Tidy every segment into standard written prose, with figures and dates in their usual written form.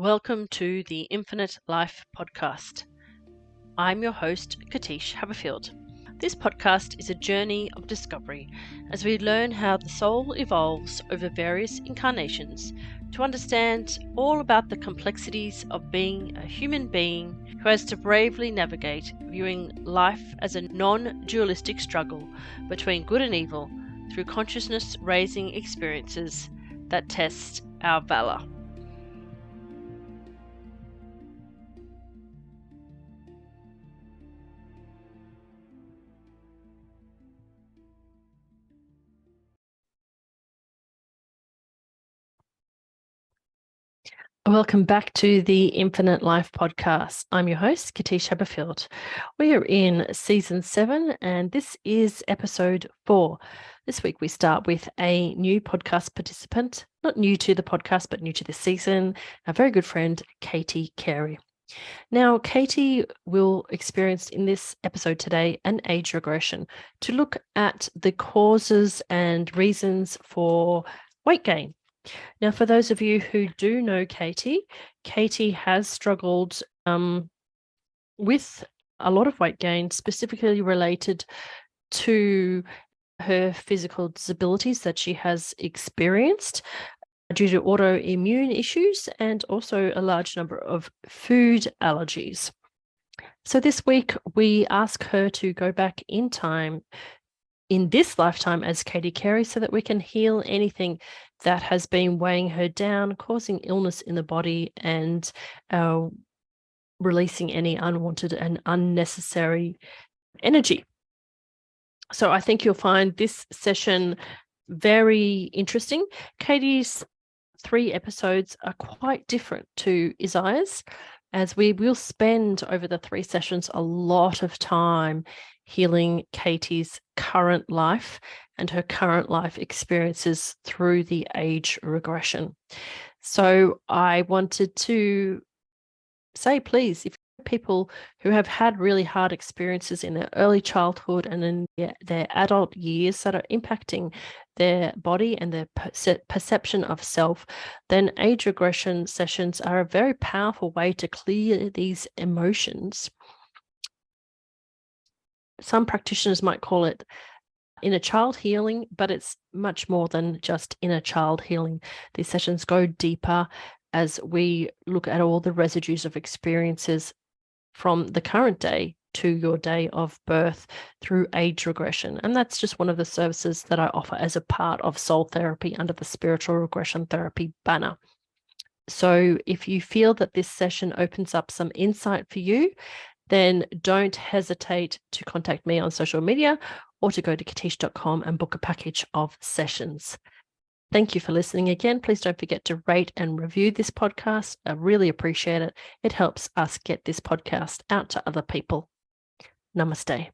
Welcome to the Infinite Life podcast. I'm your host, Katische Haberfield. This podcast is a journey of discovery as we learn how the soul evolves over various incarnations to understand all about the complexities of being a human being who has to bravely navigate viewing life as a non-dualistic struggle between good and evil through consciousness-raising experiences that test our valor. Welcome back to the Infinite Life podcast. I'm your host, Katische Haberfield. We are in season 7, and this is episode 4. This week we start with a new podcast participant, not new to the podcast, but new to this season, a very good friend, Katie Carey. Now, Katie will experience in this episode today an age regression to look at the causes and reasons for weight gain. Now, for those of you who do know Katie has struggled with a lot of weight gain, specifically related to her physical disabilities that she has experienced due to autoimmune issues and also a large number of food allergies. So this week, we ask her to go back in time in this lifetime as Katie Carey so that we can heal anything that has been weighing her down, causing illness in the body, and releasing any unwanted and unnecessary energy. So I think you'll find this session very interesting. Katie's 3 episodes are quite different to Isaiah's, as we will spend over the 3 sessions a lot of time healing Katie's current life and her current life experiences through the age regression. So I wanted to say, please, if people who have had really hard experiences in their early childhood and in their adult years that are impacting their body and their perception of self, then age regression sessions are a very powerful way to clear these emotions. Some practitioners might call it inner child healing, but it's much more than just inner child healing. These sessions go deeper as we look at all the residues of experiences from the current day to your day of birth through age regression. And that's just one of the services that I offer as a part of soul therapy under the spiritual regression therapy banner. So if you feel that this session opens up some insight for you, then don't hesitate to contact me on social media or to go to katische.com and book a package of sessions. Thank you for listening again. Please don't forget to rate and review this podcast. I really appreciate it. It helps us get this podcast out to other people. Namaste.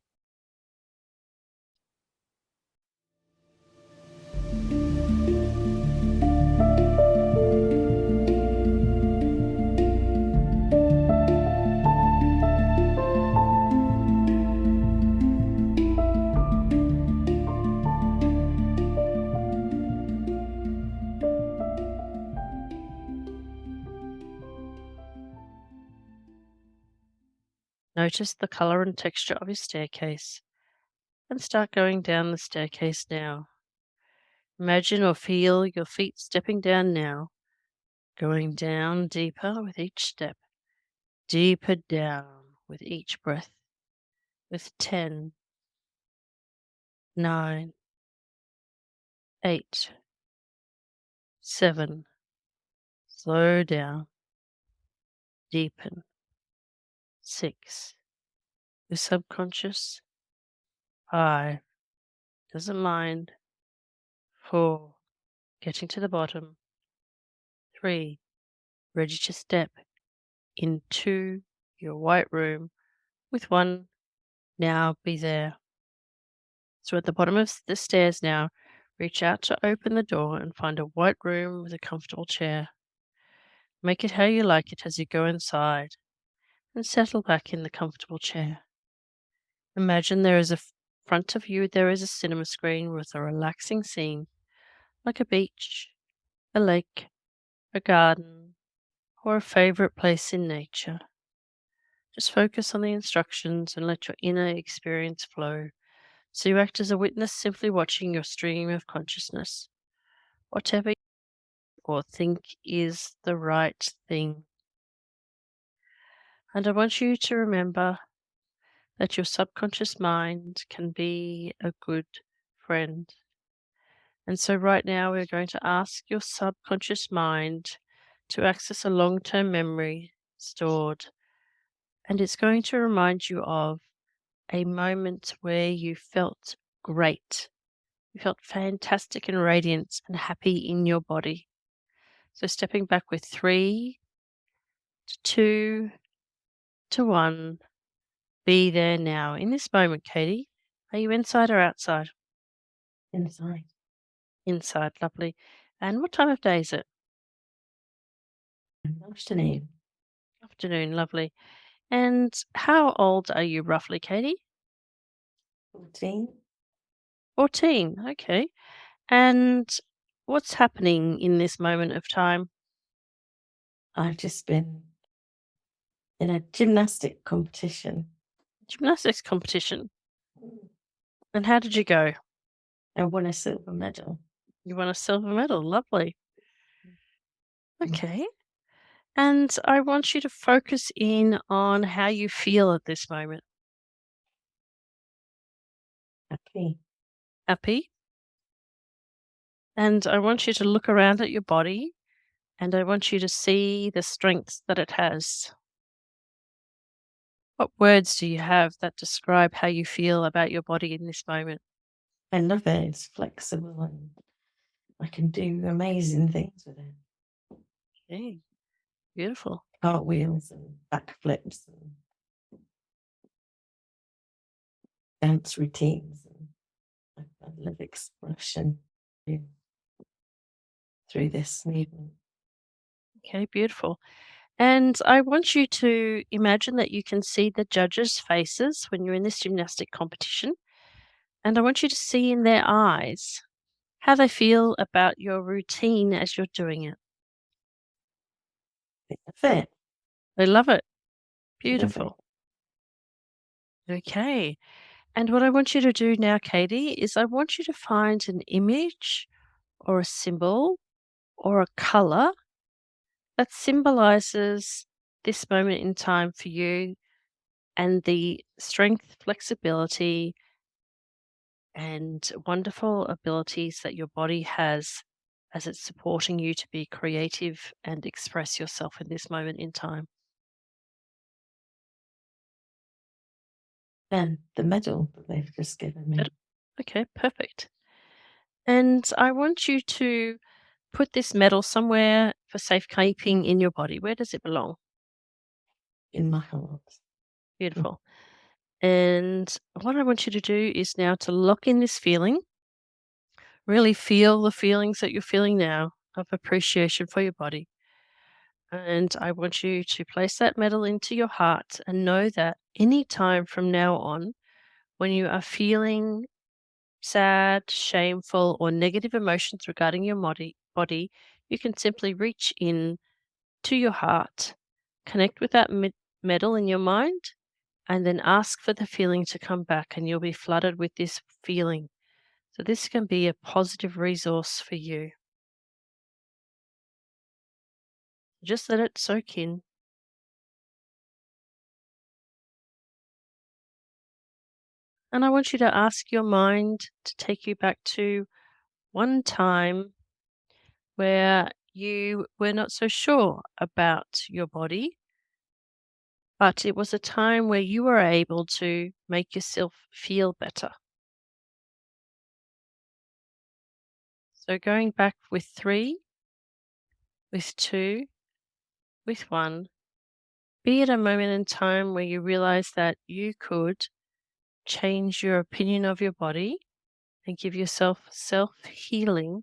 Notice the color and texture of your staircase and start going down the staircase now. Imagine or feel your feet stepping down now, going down deeper with each step, deeper down with each breath, with 10, 9, 8, 7, slow down, deepen, 6, your subconscious, 5, doesn't mind, 4, getting to the bottom, 3, ready to step into your white room with 1, now be there. So at the bottom of the stairs now, reach out to open the door and find a white room with a comfortable chair. Make it how you like it as you go inside and settle back in the comfortable chair. Imagine there is front of you there is a cinema screen with a relaxing scene, like a beach, a lake, a garden, or a favorite place in nature. Just focus on the instructions and let your inner experience flow. So you act as a witness, simply watching your stream of consciousness. Whatever you or think is the right thing. And I want you to remember that your subconscious mind can be a good friend. And so, right now, we're going to ask your subconscious mind to access a long term memory stored. And it's going to remind you of a moment where you felt great. You felt fantastic and radiant and happy in your body. So, stepping back with 3 to 2 to 1. Be there now. In this moment, Katie, are you inside or outside? Inside. Inside, lovely. And what time of day is it? Afternoon. Afternoon, lovely. And how old are you roughly, Katie? 14. 14, okay. And what's happening in this moment of time? I've just been in a gymnastic competition. Gymnastics competition. And how did you go? I won a silver medal. You won a silver medal, lovely. Okay. And I want you to focus in on how you feel at this moment. Happy. Happy? And I want you to look around at your body and I want you to see the strengths that it has. What words do you have that describe how you feel about your body in this moment? I love it. It's flexible and I can do amazing things with it. Okay, beautiful. Cartwheels and backflips and dance routines. And I love expression through this movement. Okay, beautiful. And I want you to imagine that you can see the judges' faces when you're in this gymnastic competition. And I want you to see in their eyes how they feel about your routine as you're doing it. They love it. They love it. Love it. Beautiful. Okay. And what I want you to do now, Katie, is I want you to find an image or a symbol or a color that symbolizes this moment in time for you and the strength, flexibility, and wonderful abilities that your body has as it's supporting you to be creative and express yourself in this moment in time. And the medal that they've just given me. Okay, perfect. And I want you to put this medal somewhere for safekeeping in your body. Where does it belong? In my heart. Beautiful. And what I want you to do is now to lock in this feeling. Really feel the feelings that you're feeling now of appreciation for your body. And I want you to place that medal into your heart and know that any time from now on, when you are feeling sad, shameful, or negative emotions regarding your body, you can simply reach in to your heart, connect with that medal in your mind, and then ask for the feeling to come back, and you'll be flooded with this feeling. So, this can be a positive resource for you. Just let it soak in. And I want you to ask your mind to take you back to one time where you were not so sure about your body, but it was a time where you were able to make yourself feel better. So going back with 3, with 2, with 1, be at a moment in time where you realize that you could change your opinion of your body and give yourself self-healing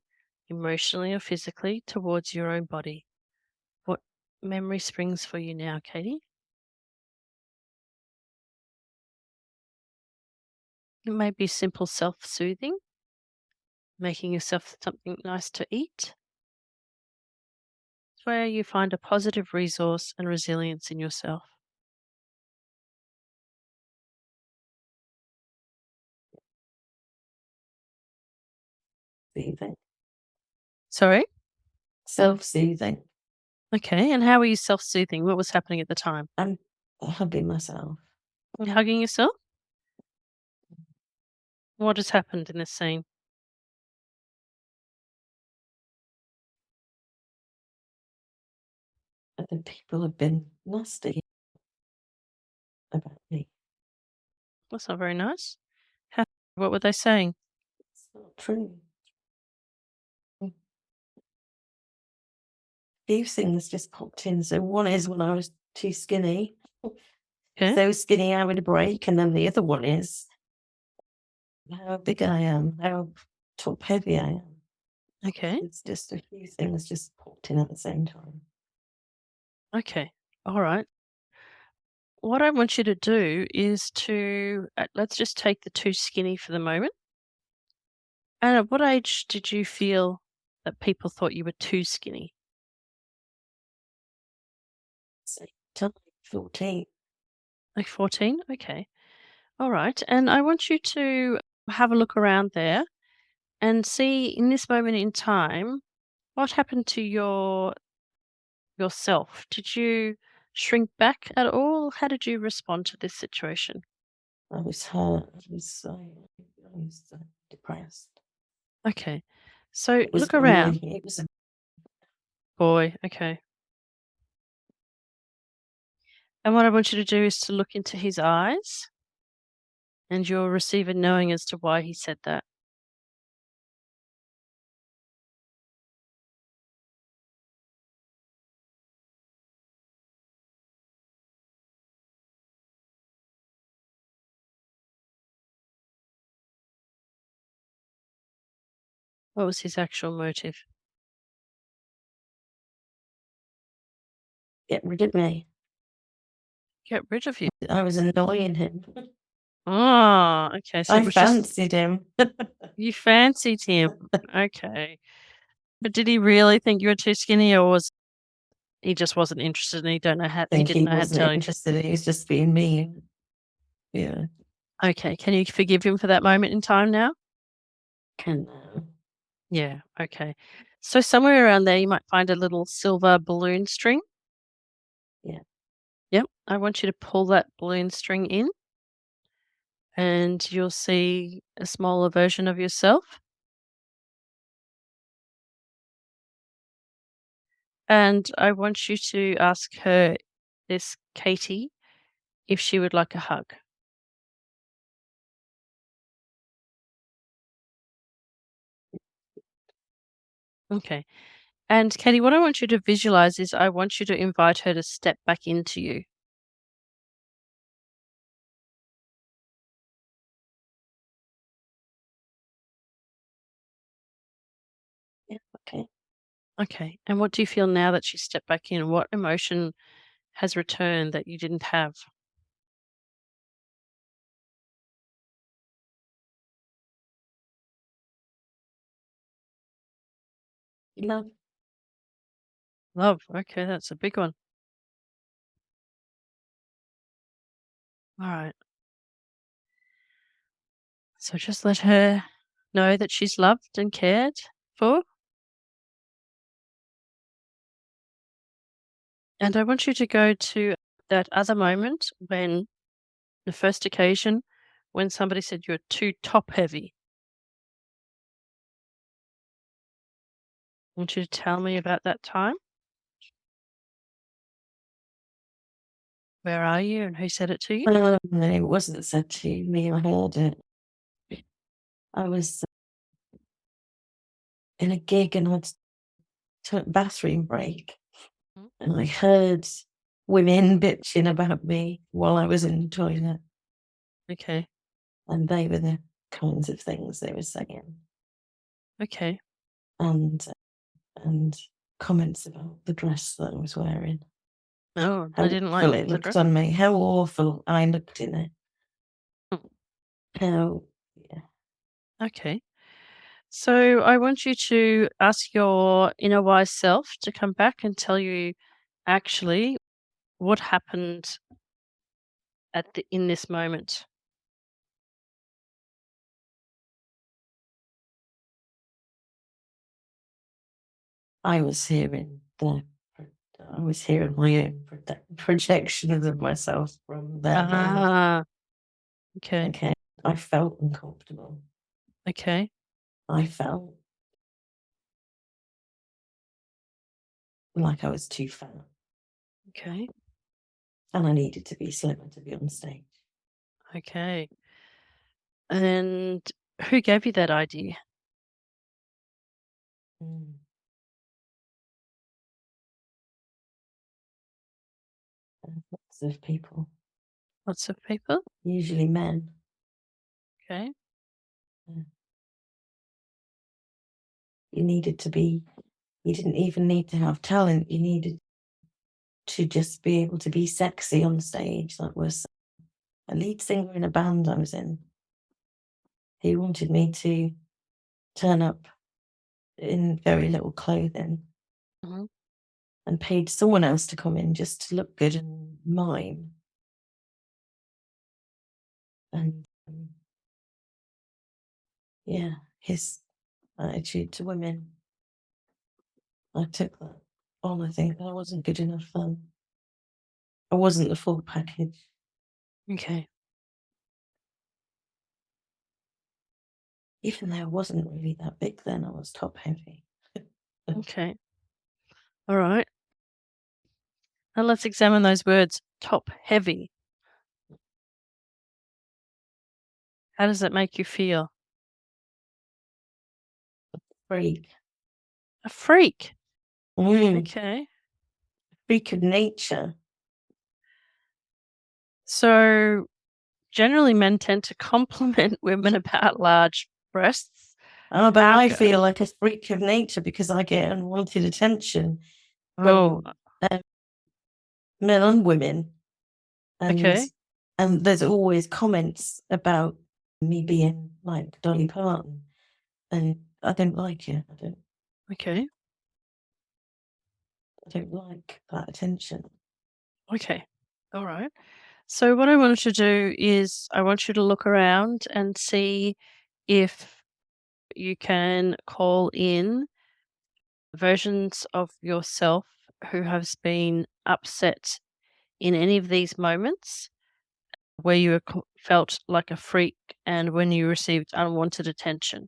emotionally or physically towards your own body. What memory springs for you now, Katie? It may be simple self-soothing, making yourself something nice to eat. where you find a positive resource and resilience in yourself. Soothing. Sorry? Self-soothing. Okay. And how were you self-soothing? What was happening at the time? I'm hugging myself. You hugging yourself? What has happened in this scene? Other people have been nasty about me. That's not very nice. How, what were they saying? It's not true. A few things just popped in. So one is when I was too skinny. Okay. So skinny I would break, and then the other one is how big I am, how top heavy I am. Okay. It's just a few things just popped in at the same time. Okay. All right. What I want you to do is to let's just take the too skinny for the moment. And at what age did you feel that people thought you were too skinny? So time 14. Like 14? Okay. All right. And I want you to have a look around there and see in this moment in time what happened to yourself. Did you shrink back at all? How did you respond to this situation? I was hurt. I was depressed. Okay. So It was look around. it was a Boy, okay. And what I want you to do is to look into his eyes and you'll receive a knowing as to why he said that. What was his actual motive? get rid of me. Get rid of you. I was annoying him. Oh, okay. So I it was just fancied him. you fancied him. Okay. But did he really think you were too skinny or was he just wasn't interested and he Think didn't he know how to wasn't tell you? interested. He was just being mean. Yeah. Okay. Can you forgive him for that moment in time now? Can Yeah. Okay. So somewhere around there you might find a little silver balloon string. yeah. Yep. I want you to pull that balloon string in and you'll see a smaller version of yourself. And I want you to ask her, this Katie, if she would like a hug. Okay. And Katie, what I want you to visualize is I want you to invite her to step back into you. Yeah. Okay. Okay. And what do you feel now that she stepped back in? What emotion has returned that you didn't have? Love. Love. Okay, that's a big one. All right. So just let her know that she's loved and cared for. And I want you to go to that other moment when the first occasion when somebody said you're too top heavy. I want you to tell me about that time. Where are you and who said it to you? No, it wasn't said to me. I heard it. I was in a gig and I'd took bathroom break, Mm. and I heard women bitching about me while I was in the toilet, Okay. and they were the kinds of things they were saying, Okay. and comments about the dress that I was wearing, Oh, how they didn't like awful it the looked dress? on me, how awful I looked in it, Mm. how yeah. Okay. So I want you to ask your inner wise self to come back and tell you actually what happened in this moment. I was hearing I was hearing my own projections of myself from their mind. Ah, okay, Okay. I felt uncomfortable. okay, I felt like I was too fat okay, and I needed to be slimmer to be on stage. okay. And who gave you that idea? Mm. Lots of people, Lots of people. usually men. Okay, uh, You needed to be, you didn't even need to have talent. You needed to just be able to be sexy on stage. That was a lead singer in a band I was in. He wanted me to turn up in very little clothing hmm, and paid someone else to come in just to look good and mime. And yeah, his attitude to women, I took that on. I think I wasn't good enough then. I wasn't the full package. okay, Even though I wasn't really that big then, I was top heavy. okay. All right. And let's examine those words. Top heavy. How does that make you feel? Freak. A freak. Mm, Okay. freak of nature. So generally men tend to compliment women about large breasts. Oh, but How I co- feel like a freak of nature because I get unwanted attention Oh, from men and women. And okay. there's always comments about me being like Dolly Parton, and I don't like it. Okay. I don't like that attention. Okay. All right. So what I want you to do is I want you to look around and see if you can call in versions of yourself who has been upset in any of these moments where you felt like a freak and when you received unwanted attention.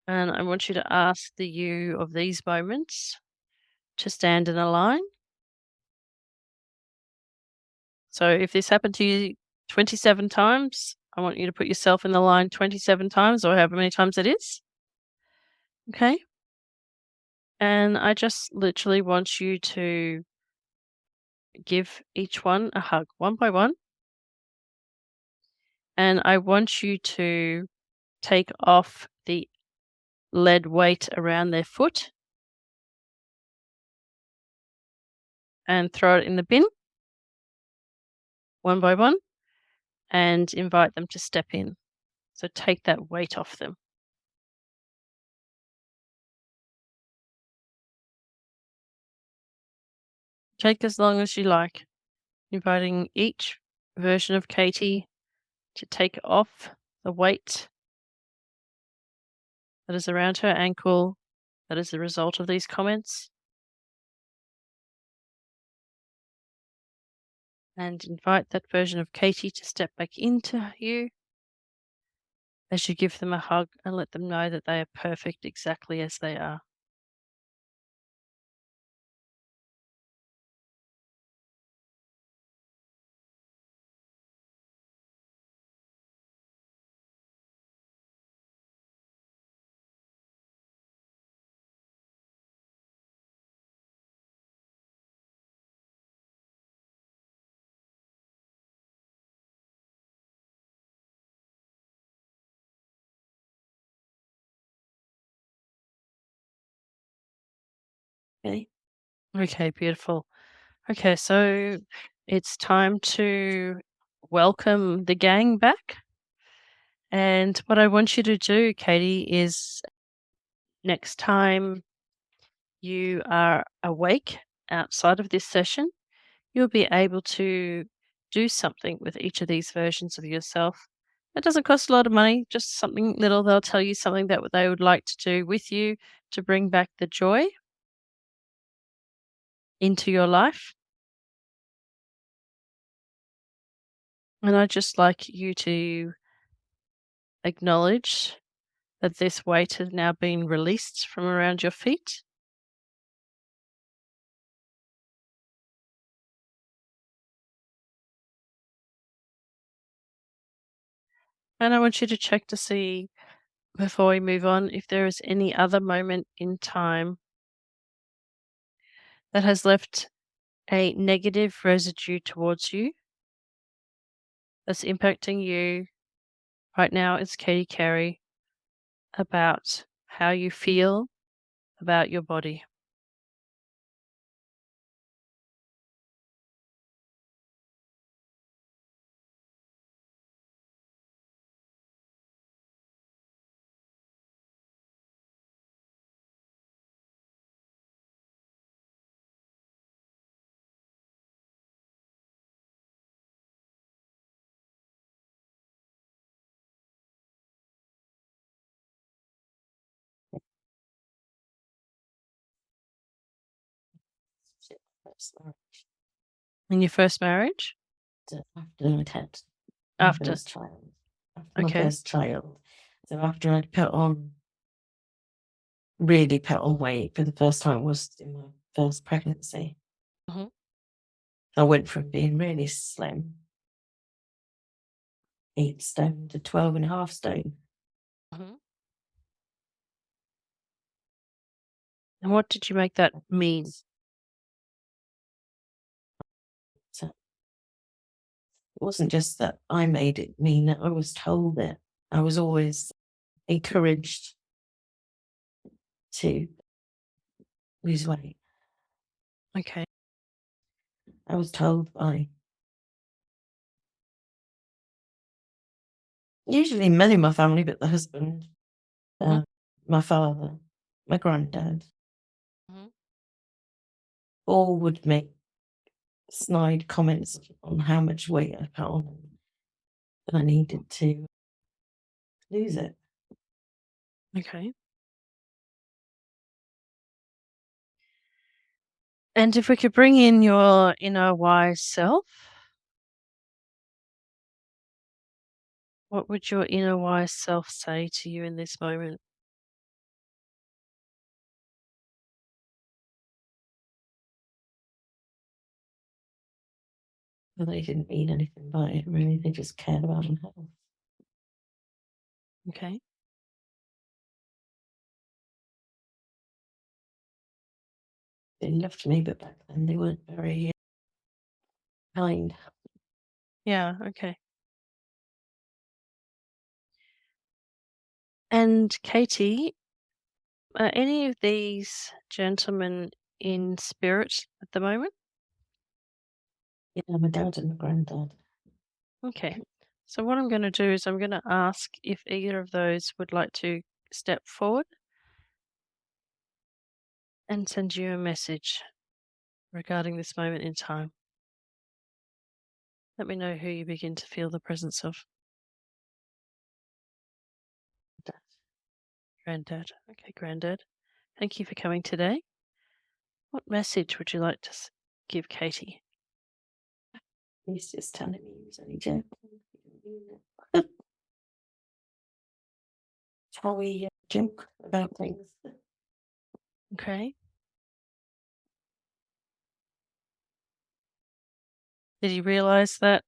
And I want you to ask the you of these moments to stand in a line. So if this happened to you 27 times, I want you to put yourself in the line 27 times or however many times it is. Okay. And I just literally want you to give each one a hug one by one. And I want you to take off the lead weight around their foot and throw it in the bin one by one and invite them to step in. So take that weight off them. Take as long as you like, inviting each version of Katie to take off the weight that is around her ankle that is the result of these comments. And invite that version of Katie to step back into you as you give them a hug and let them know that they are perfect exactly as they are. Okay. Okay, beautiful. Okay, so it's time to welcome the gang back. And what I want you to do, Katie, is next time you are awake outside of this session, you'll be able to do something with each of these versions of yourself. It doesn't cost a lot of money, just something little. They'll tell you something that they would like to do with you to bring back the joy into your life. And I'd just like you to acknowledge that this weight has now been released from around your feet. And I want you to check to see, before we move on, if there is any other moment in time that has left a negative residue towards you that's impacting you right now as Katie Carey about how you feel about your body. First marriage. In your first marriage? After I'd had my After. first child. After my Okay. first child. So after I'd really put on weight for the first time was in my first pregnancy. Mhm. I went from being really slim, 8 stone, to 12.5 stone. Mhm. And what did you make that mean? So it wasn't just that I made it mean that I was told it. I was always encouraged to lose weight. Okay. I was told by usually men in my family, but the husband, Mhm. my father, my granddad, Mhm. all would make snide comments on how much weight I put on and that I needed to lose it. Okay. And if we could bring in your inner wise self, what would your inner wise self say to you in this moment? But they didn't mean anything by it, really. They just cared about my health. Okay. They loved me, but back then they weren't very kind. Yeah. Okay. And Katie, are any of these gentlemen in spirit at the moment? Yeah, my dad and my granddad. Okay. So what I'm going to do is I'm going to ask if either of those would like to step forward and send you a message regarding this moment in time. Let me know who you begin to feel the presence of. Dad. Granddad. Okay, Granddad. Thank you for coming today. What message would you like to give Katie? He's just telling me he was only joking. He didn't mean it. It's how we joke about things. Okay. Did you realize that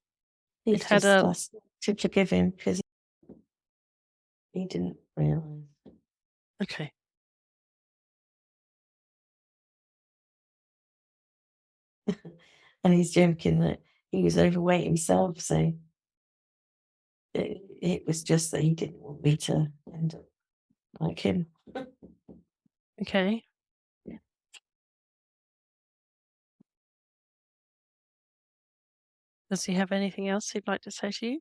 it He's had just a. asked to forgive him because he didn't realise. Okay. And he's joking that he was overweight himself, so it was just that he didn't want me to end up like him. Okay. Yeah. Does he have anything else he'd like to say to you?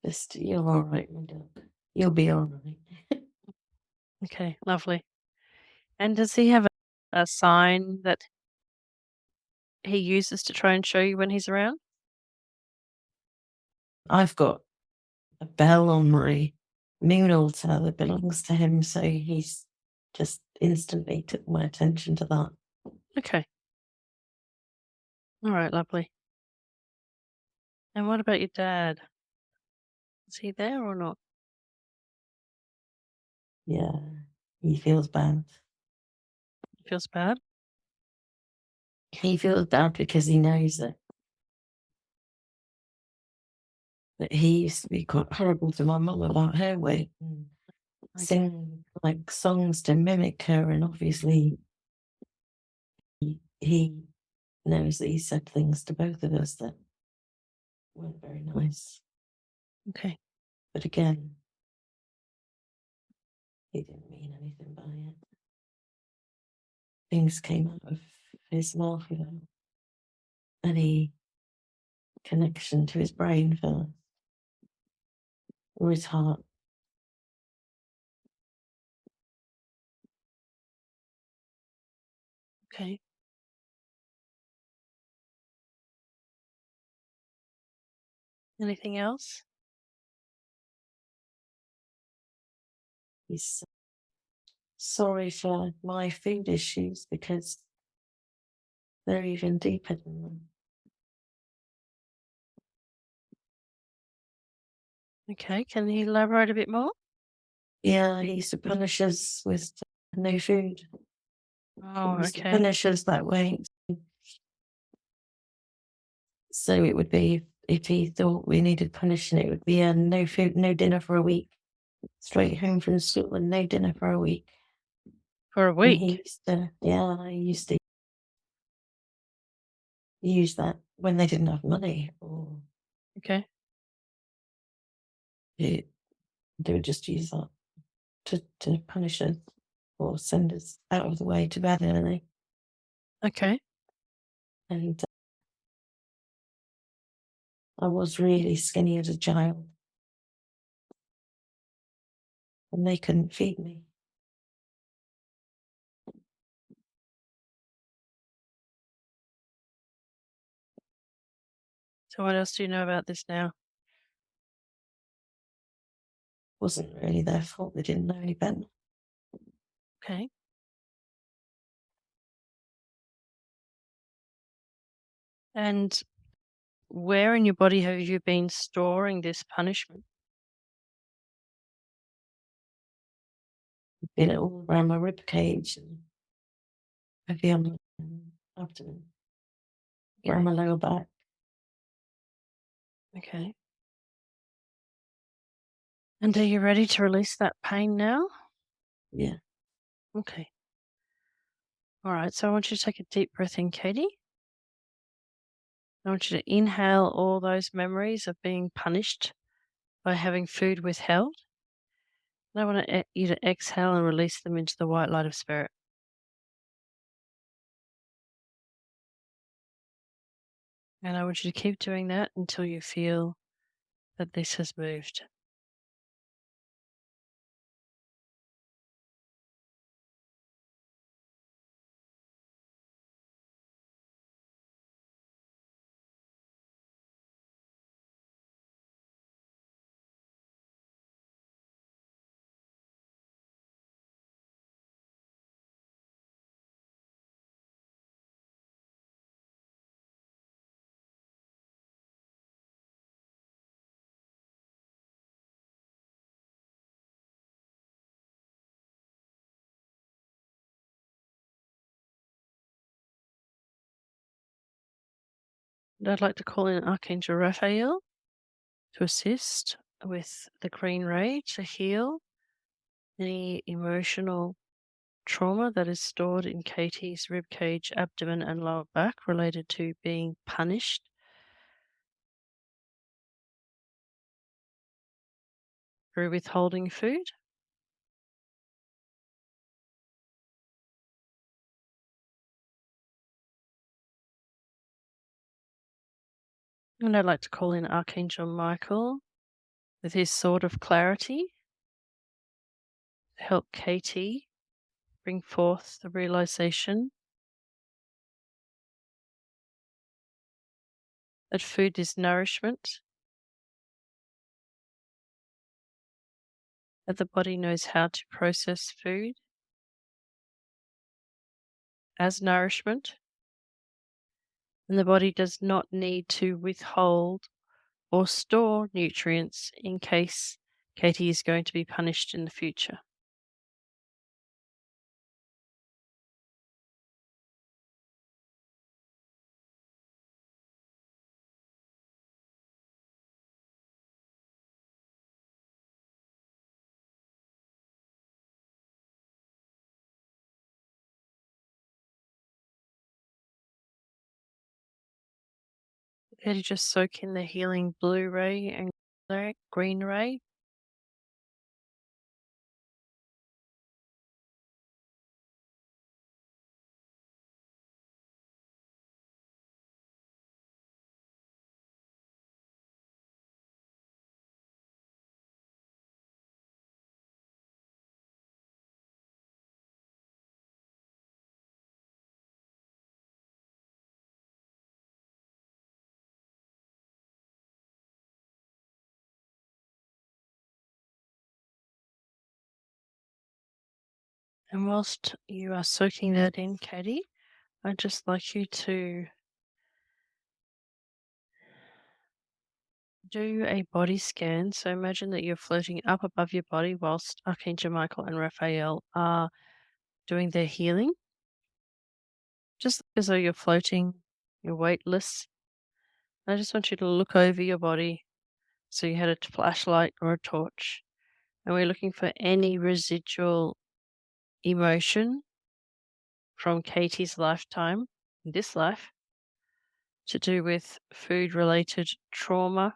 Just you're all right, my dog. You'll be all right. Okay, lovely. And does he have a sign that he uses to try and show you when he's around? I've got a bell on my moon altar that belongs to him, so he's just instantly took my attention to that. Okay. All right, lovely. And what about your dad? Is he there or not? Yeah, he feels bad. Feels bad? He feels bad because he knows that he used to be quite horrible to my mum about her weight and Okay. sing like songs to mimic her, and obviously he knows that he said things to both of us that weren't very nice. Okay. But again, he didn't mean anything by it. Things came out of his mouth without any connection to his brain first, or his heart. Okay. Anything else? He's sorry for my food issues because they're even deeper than them. Okay. Can he elaborate a bit more? Yeah, he used to punish us with no food. Oh, He used to okay. punish us that way. So it would be, if he thought we needed punishing, it would be no food, no dinner for a week. Straight home from school and no dinner for a week. For a And he week. used to, yeah, I used to use that when they didn't have money, or Okay. they would just use that to punish us or send us out of the way to bed early. Okay. And I was really skinny as a child, and they couldn't feed me. So what else do you know about this now? Wasn't really their fault. They didn't know any better. Okay. And where in your body have you been storing this punishment? Been all around my rib cage and maybe on my abdomen, around my lower back. Okay. And are you ready to release that pain now? Yeah. Okay. All right. So I want you to take a deep breath in, Katie. I want you to inhale all those memories of being punished by having food withheld. And I want you to exhale and release them into the white light of spirit. And I want you to keep doing that until you feel that this has moved. And I'd like to call in Archangel Raphael to assist with the green ray to heal any emotional trauma that is stored in Katie's ribcage, abdomen, and lower back related to being punished through withholding food. And I'd like to call in Archangel Michael with his sword of clarity to help Katie bring forth the realization that food is nourishment, that the body knows how to process food as nourishment, and the body does not need to withhold or store nutrients in case Katie is going to be punished in the future. Katie, just soak in the healing blue ray and green ray. And whilst you are soaking that in, Katie, I'd just like you to do a body scan. So imagine that you're floating up above your body whilst Archangel Michael and Raphael are doing their healing. Just as though you're floating, you're weightless. I just want you to look over your body. So you had a flashlight or a torch, and we're looking for any residual emotion from Katie's lifetime, this life, to do with food-related trauma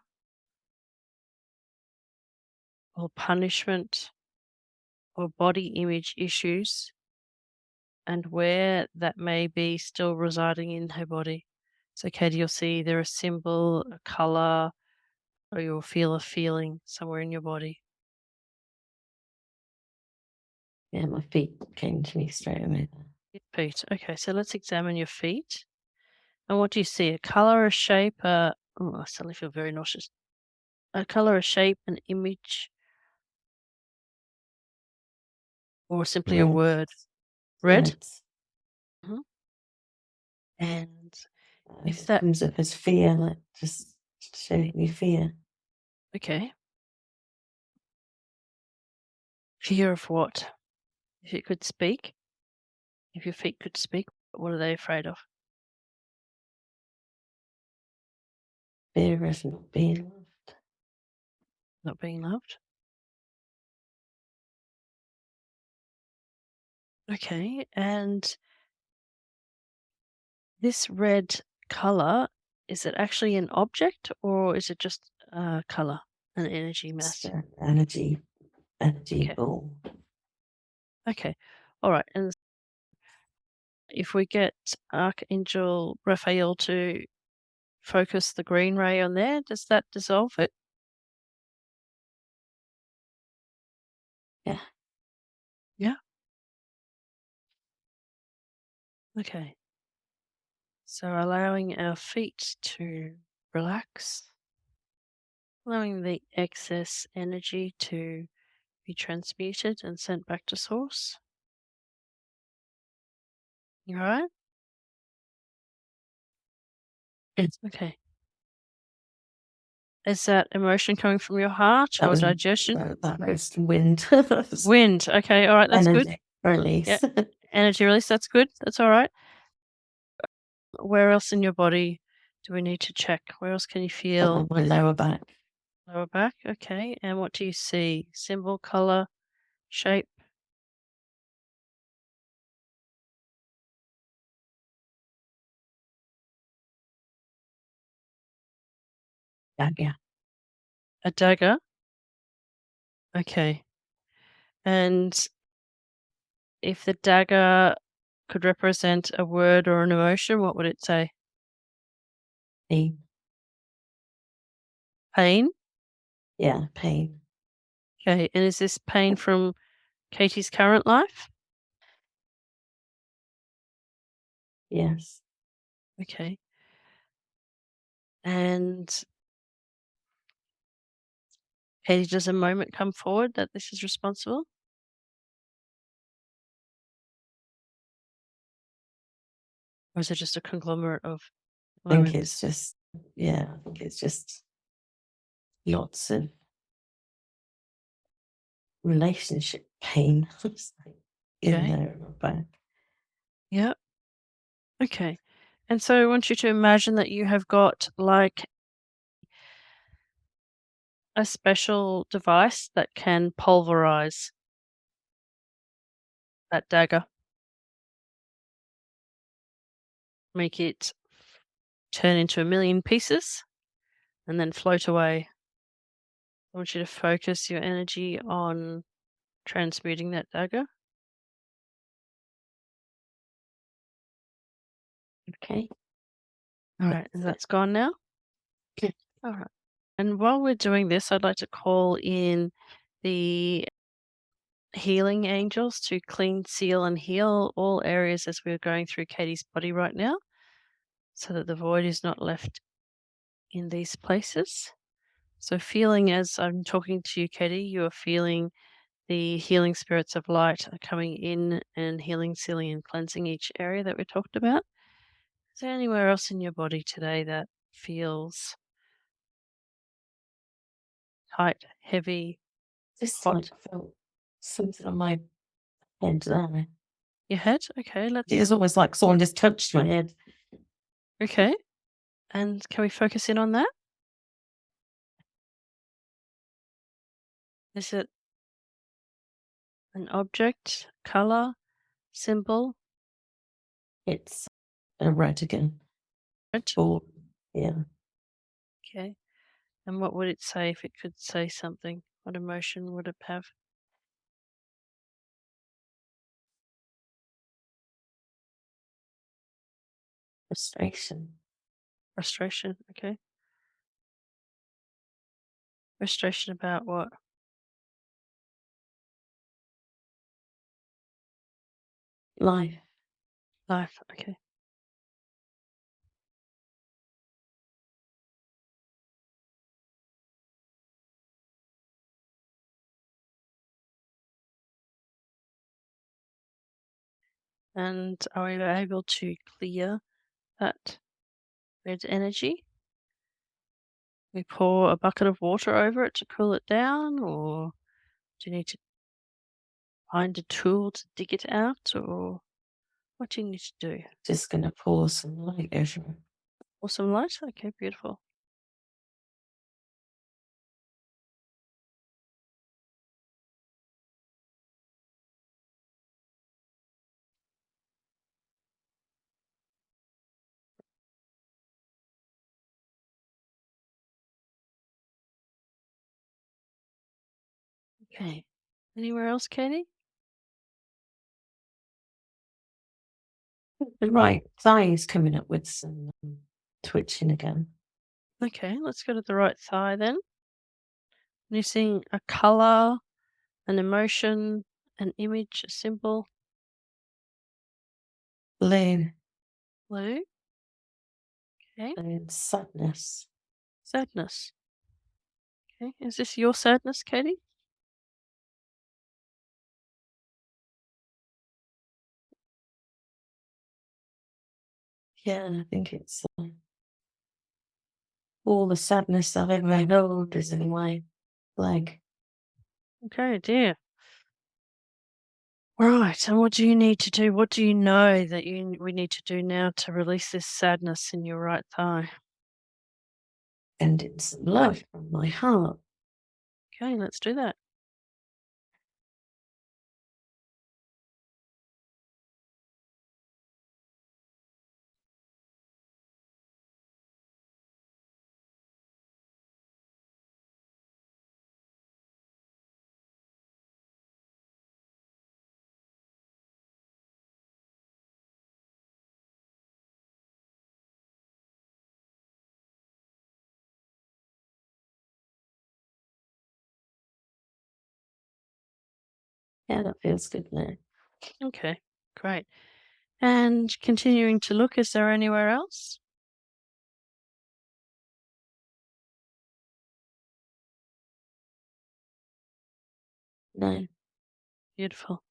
or punishment or body image issues, and where that may be still residing in her body. So, Katie, you'll see either a symbol, a color, or you'll feel a feeling somewhere in your body. Yeah, my feet came to me straight away. Your feet. Okay, so let's examine your feet. And what do you see? A color, a shape, oh, I suddenly feel very nauseous. A color, a shape, an image, or simply a Red. word? Red? Reds. Mhm. And if It that, comes up as fear, like just showed me fear. okay. Fear of what? If it could speak, if your feet could speak, what are they afraid of? Fear of not being loved. Not being loved? Okay, and this red color, is it actually an object or is it just a color, an energy It's mass? energy Okay, ball. okay, all right. And if we get Archangel Raphael to focus the green ray on there, does that dissolve it? Yeah. Yeah. Okay. So allowing our feet to relax, allowing the excess energy to be transmuted and sent back to source. You all right? Yes. Okay. Is that emotion coming from your heart That or was digestion? that was wind. That was Wind. Okay. All right. That's good. energy release. Yeah. Energy release. That's good. That's all right. Where else in your body do we need to check? Where else can you feel? My lower back. Lower back. Okay. And what do you see? Symbol, color, shape? Yeah. A dagger. Okay. And if the dagger could represent a word or an emotion, what would it say? Pain. Pain? Yeah, pain. Okay, and is this pain from Katie's current life? Yes. Okay. And Katie, does a moment come forward that this is responsible? Or is it just a conglomerate of I think moments? it's just, yeah, I think it's just lots of relationship pain. It's like in Okay. there in my back. Yeah. Okay. And so I want you to imagine that you have got like a special device that can pulverize that dagger, make it turn into a million pieces, and then float away. I want you to focus your energy on transmuting that dagger. Okay. All right. And that's gone now? Good. All right. And while we're doing this, I'd like to call in the healing angels to clean, seal, and heal all areas as we're going through Katie's body right now, so that the void is not left in these places. So, feeling as I'm talking to you, Katie, you are feeling the healing spirits of light are coming in and healing, sealing, and cleansing each area that we talked about. Is there anywhere else in your body today that feels tight, heavy, Just hot? like felt something on my head there. Your head? Okay, It was almost like someone just touched my head. okay. And can we focus in on that? Is it an object, color, symbol? It's a red again. Red? Or, yeah, Okay. And what would it say if it could say something? What emotion would it have? frustration. Frustration. Okay. Frustration about what? Life. Life. Okay. And are we able to clear that red energy? We pour a bucket of water over it to cool it down, or do you need to find a tool to dig it out, or what do you need to do? Just going to pour some light over it. Or some light? Okay, beautiful. Okay. Anywhere else, Katie? The right thigh is coming up with some twitching again. Okay, let's go to the right thigh then. You're seeing a color, an emotion, an image, a symbol. Blue Blue. Okay. and sadness. Sadness. Okay. Is this your sadness, Katie? Yeah, I think it's all the sadness I've ever held is in my leg. Okay, dear. Right. And what do you need to do? What do you know that we need to do now to release this sadness in your right thigh? And it's love from my heart. Okay, let's do that. Yeah, that feels good now. Okay, great. And continuing to look, is there anywhere else? No. Beautiful.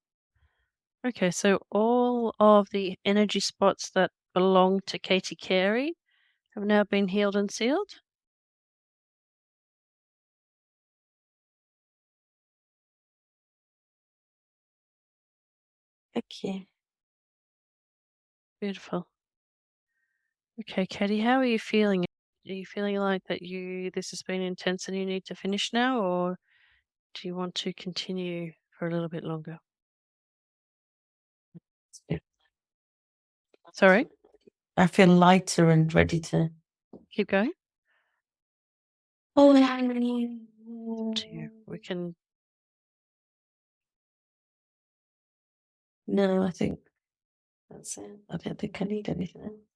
Okay, so all of the energy spots that belong to Katie Carey have now been healed and sealed. Thank you. Beautiful. Okay, Katie, how are you feeling? Are you feeling like that this has been intense and you need to finish now, or do you want to continue for a little bit longer? Sorry, I feel lighter and ready to. keep going. Oh, To you. We can. no, I think that's it. I don't think I need anything else.